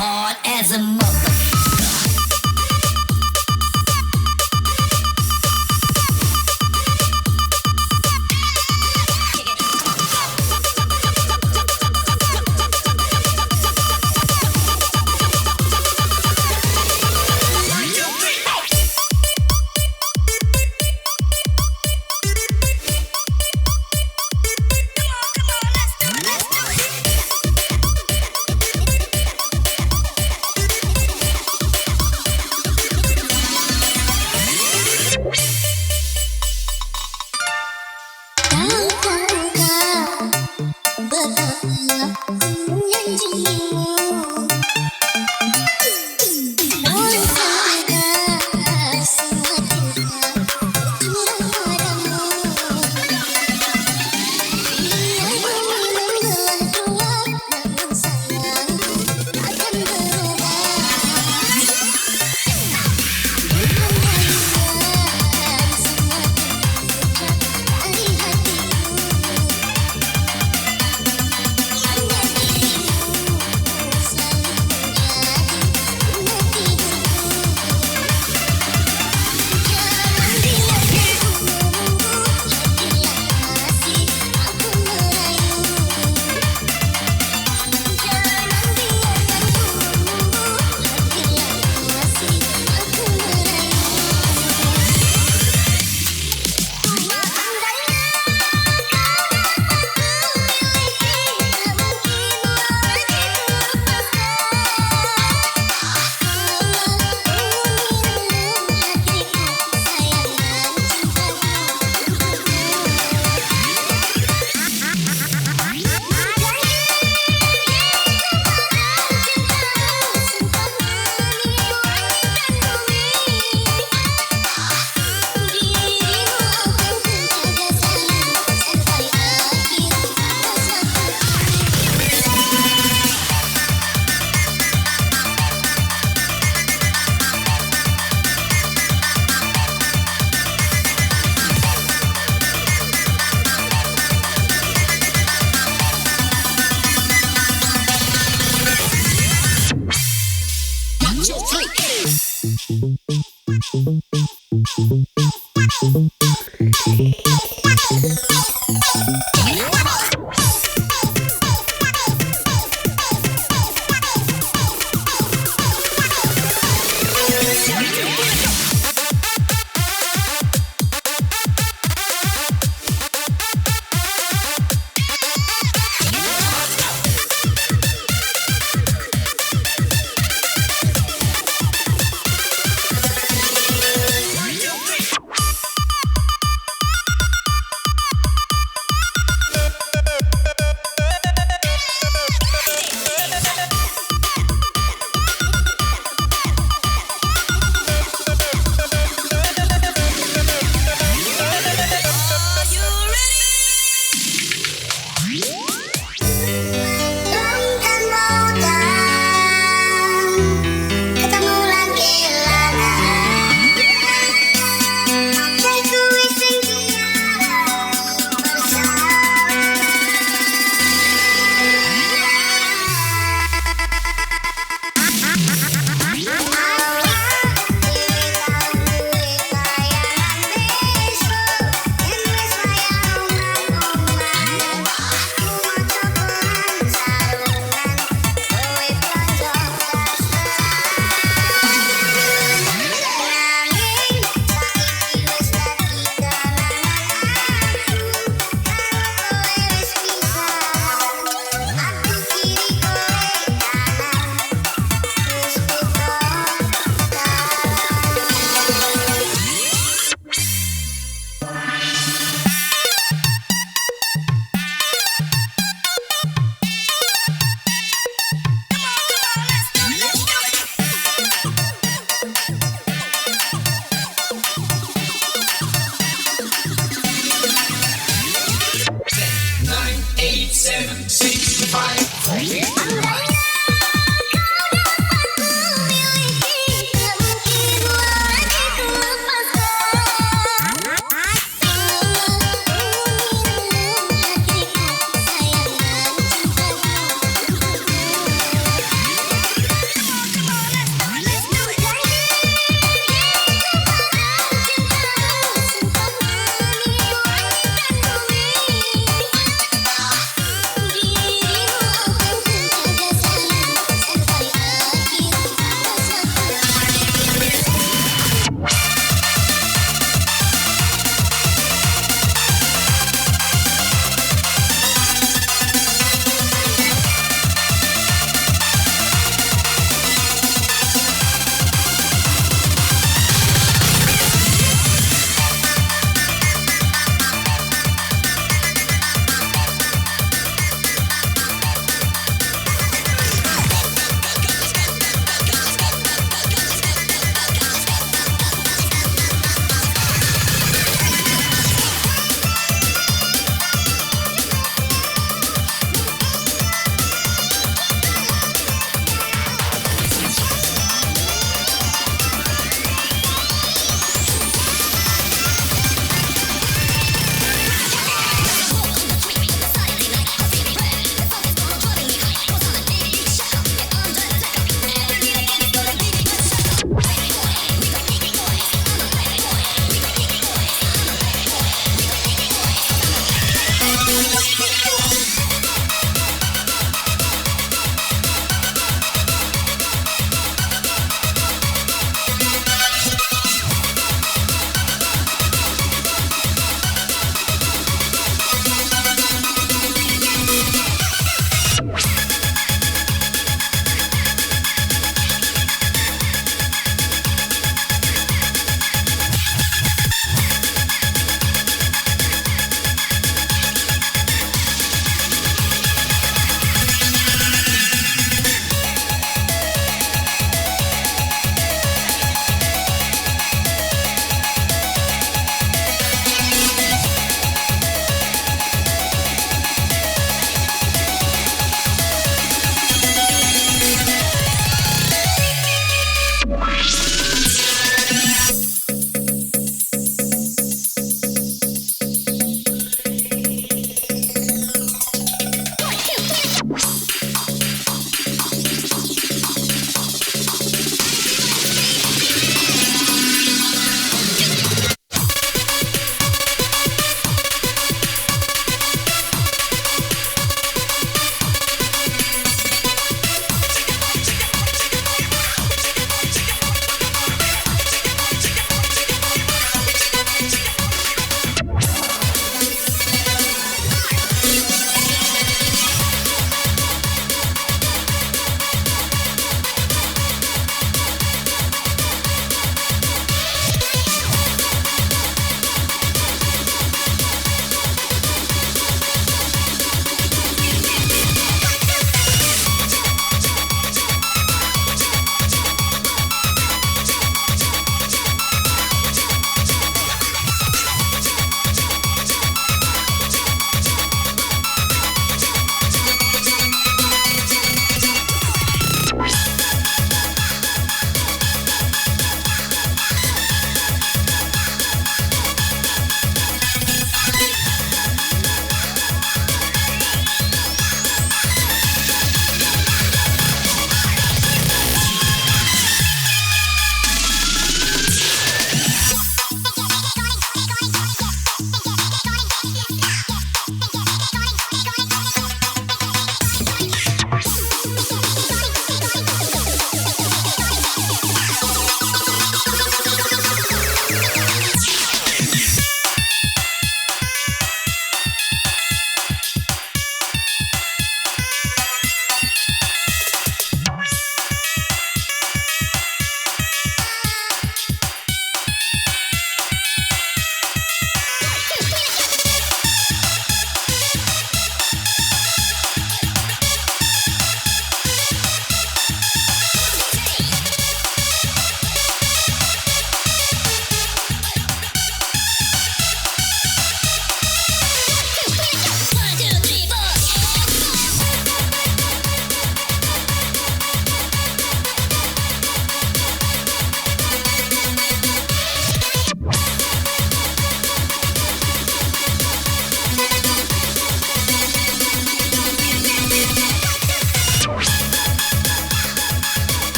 hard as a mother.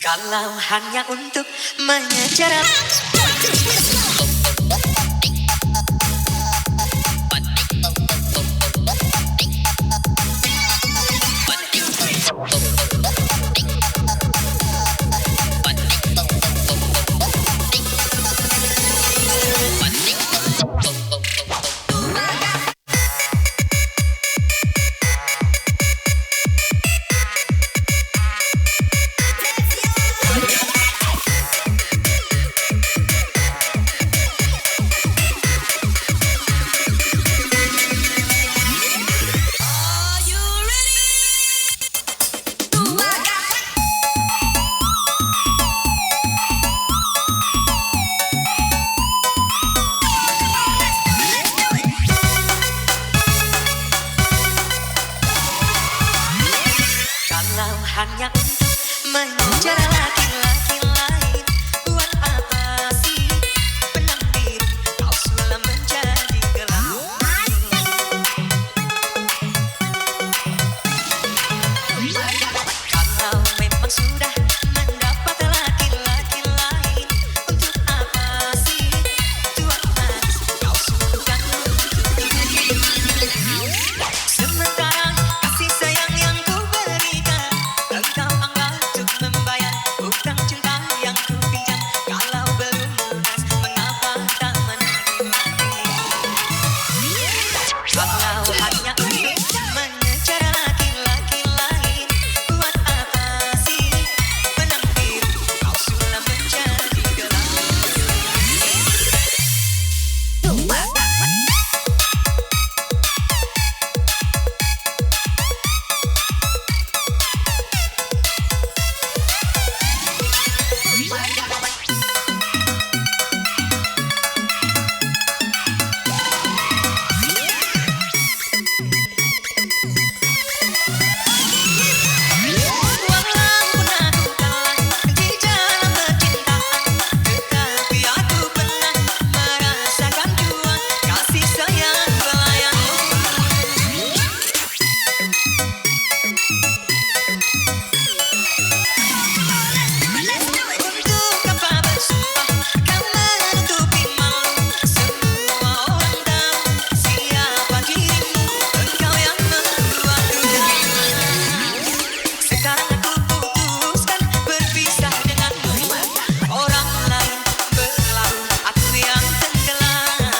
Kalau hanya untuk mengejar hanya untuk mengejar laki-laki lain. Buat apa sih benang biru kau sulam menjadi gelap? Kalau memang sudah mendapat laki-laki lain, untuk apa sih tuan manis kau sungkan untuk diri? Sementara kasih sayang yang ku berikan engkau anggap untuk membayar hutang cinta yang ku pinjam. Kalau belum lunas, mengapa tak menagih-nagih? Kalau hanya untuk mengejar laki-laki lain, buat apa sih benang biru kau sulam menjadi gelap? Walaupun aku kalah di jalan percintaan, tetapi aku pernah merasakan jua kasih sayang belayang. Untuk apa bersumpah kau menutupi malu? Semua orang tahu siapa dirimu, engkau yang membuat dunia. Sekarang aku putuskan berpisah denganmu. Orang lain berlalu, aku yang tenggelam.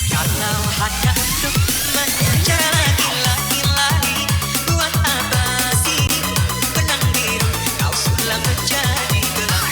Kalau hanya untuk mengejar laki-laki lain, buat apa sih benang biru kau sulam menjadi gelap?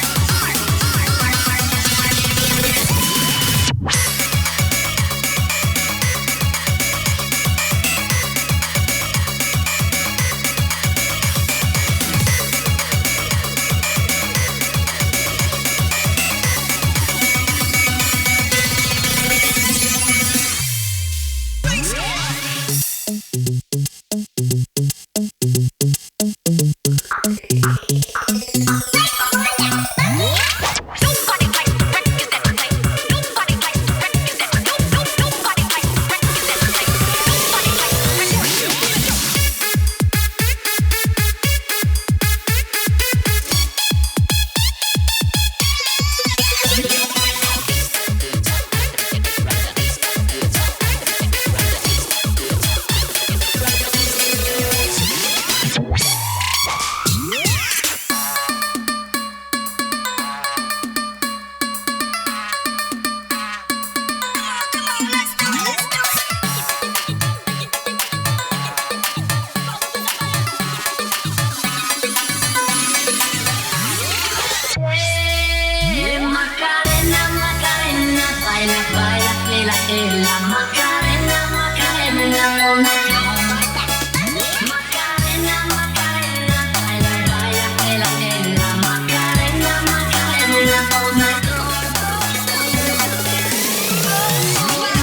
Macarena, Macarena, baila, baila, lila, ela. Macarena, Macarena, all night long. Macarena, Macarena, baila, baila, lila, ela. Macarena, Macarena, all night long.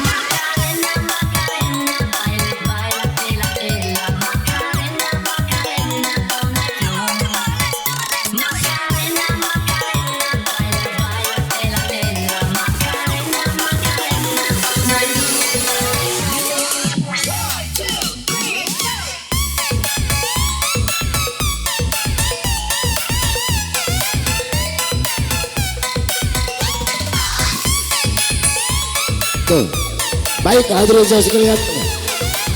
Macarena, Macarena, baila, baila, lila, ela. Macarena, Macarena, all night long. Macarena, Macarena, baila, baila, ela, ela. Macarena, Macarena, all night long. Oke. Baik hadirin sekalian.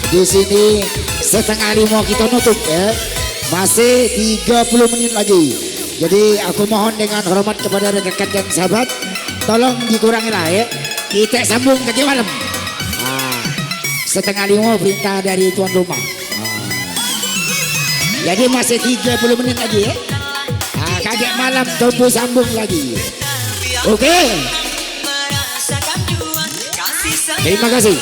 Di sini setengah 5 kita nutup ya. Masih 30 menit lagi. Jadi aku mohon dengan hormat kepada rekan dan sahabat, tolong dikurangi lah ya. Kita sambung ke malam. Setengah 5 perintah dari tuan rumah. Jadi masih 30 menit lagi ya. Kaget malam tunggu sambung lagi. Oke. Terima kasih.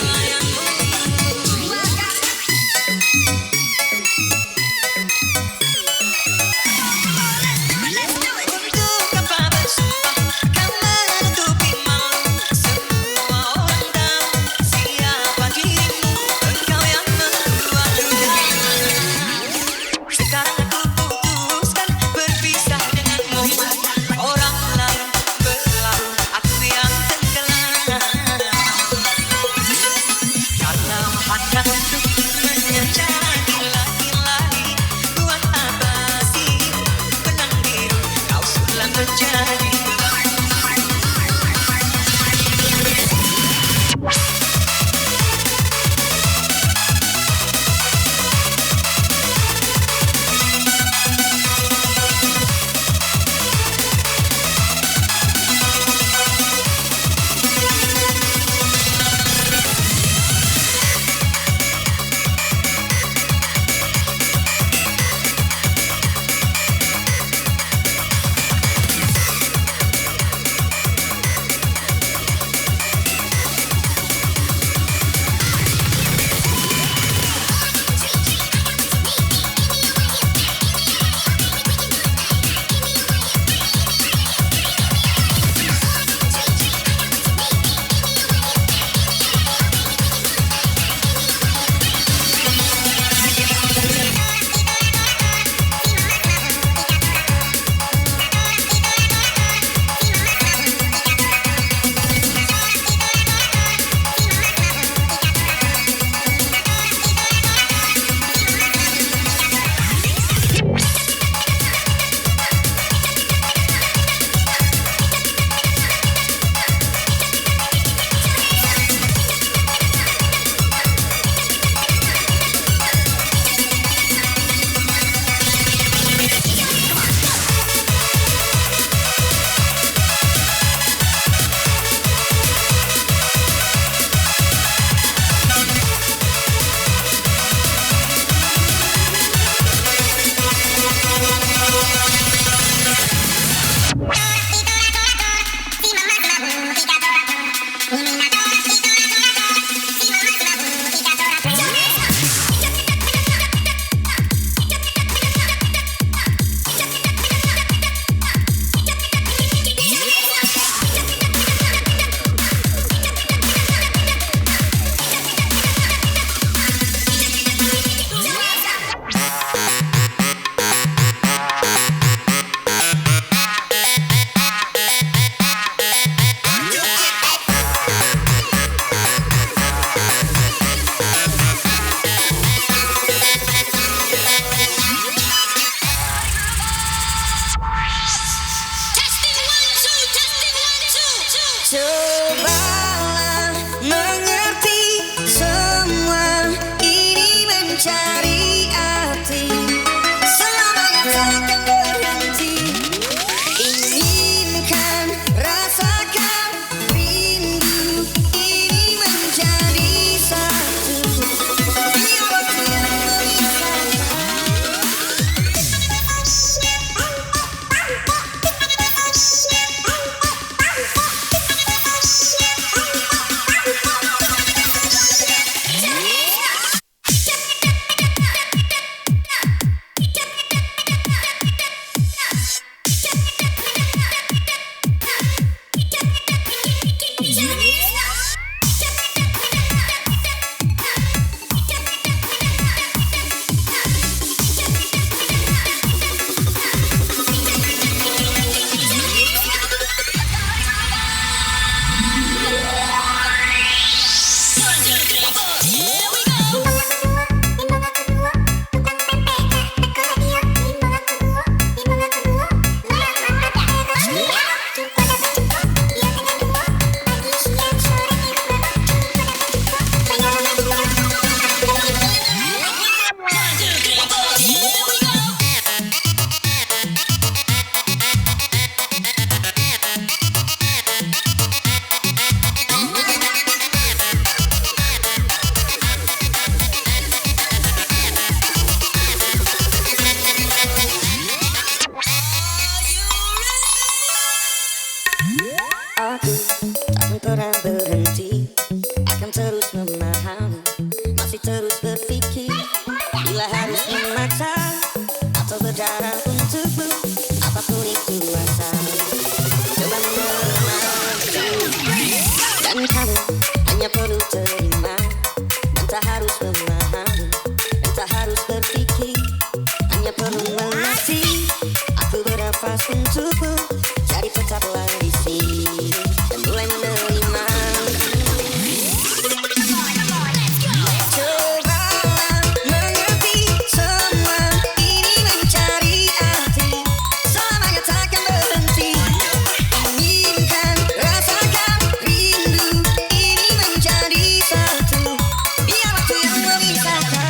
pernah berhenti, akan terus memahami, masih terus berpikir, bila harus memaksa atau berdarah untukmu, apapun itu rasa, coba menerima dan kamu hanya perlu terima, dan tak harus memahami, dan tak harus berpikir, hanya perlu mengerti, aku bernafas untukmu, jadi tetaplah di sini dan mulai menerima. Cobalah mengerti semua ini mencari arti, selamanya takkan berhenti. Inginkan, rasakan, rindu ini menjadi satu, biar waktu yang memisahkan.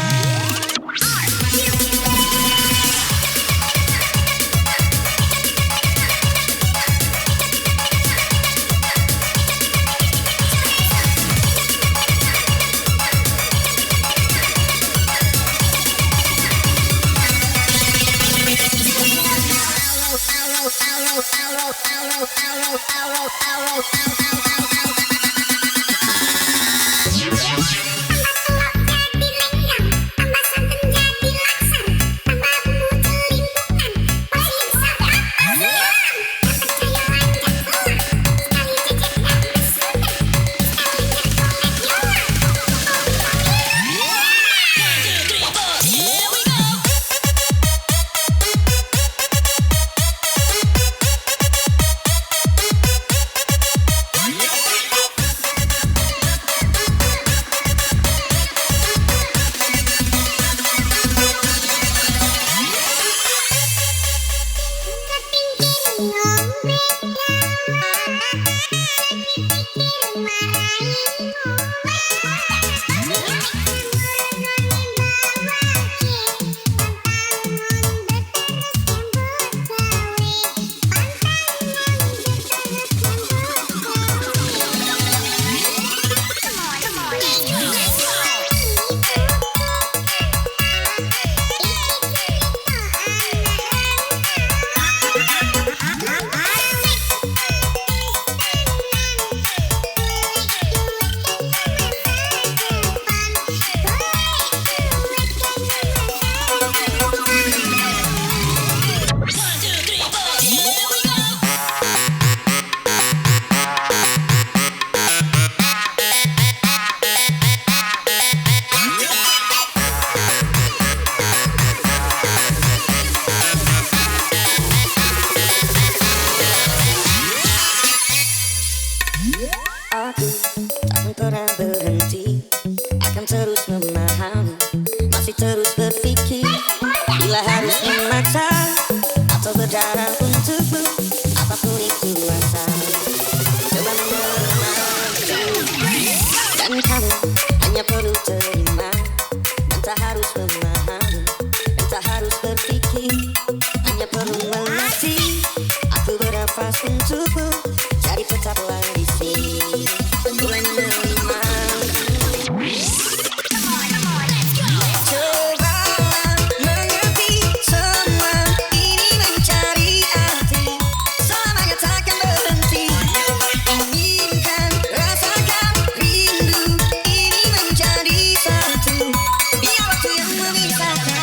Aku takkan pernah berhenti, akan terus memahami, masih terus berpikir, bila harus memaksa atau berdarah untukmu, apapun itu rasa, coba menerima dan kamu hanya perlu terima, dan tak harus memahami, dan tak harus berpikir, hanya perlu mengerti, aku bernafas untukmu, jadi tetaplah di sini dan mulai menerima. Cobalah mengerti semua ini mencari arti, selamanya takkan berhenti. Inginkan, rasakan, rindu ini menjadi satu, biar waktu yang memisahkan.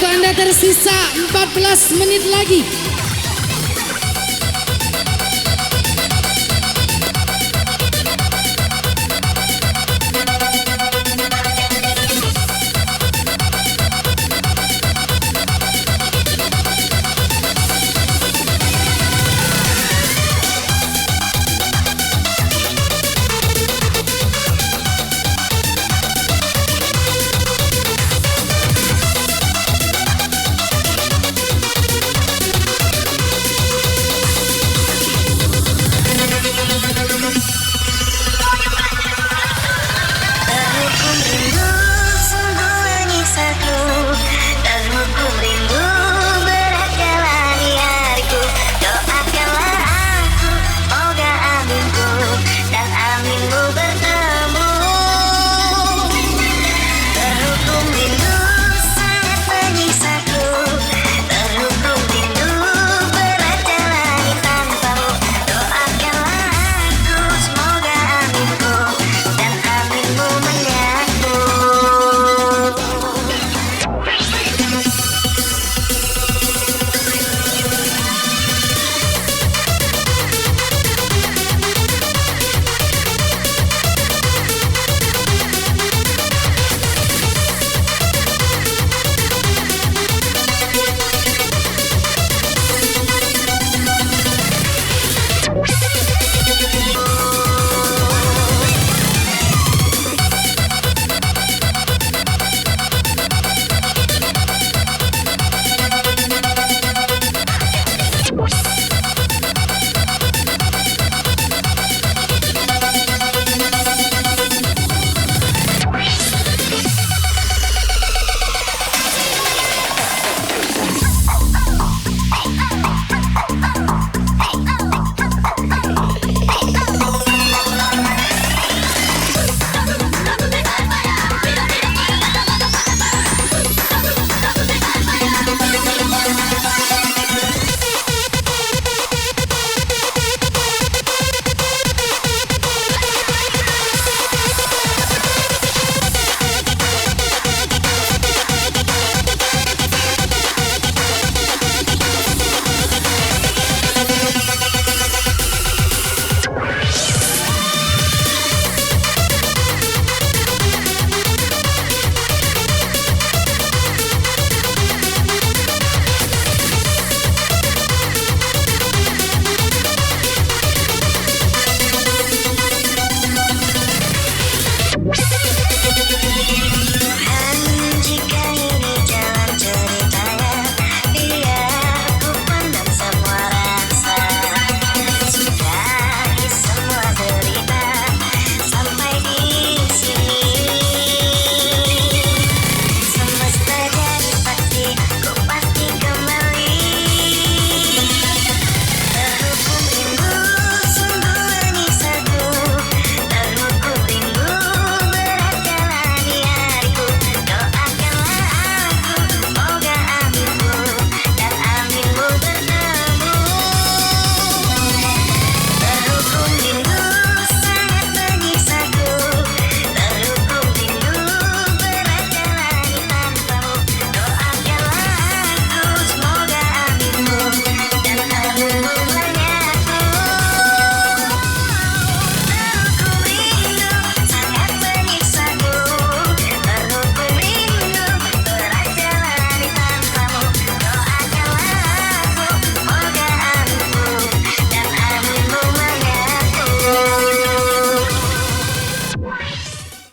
Anda tersisa 14 menit lagi.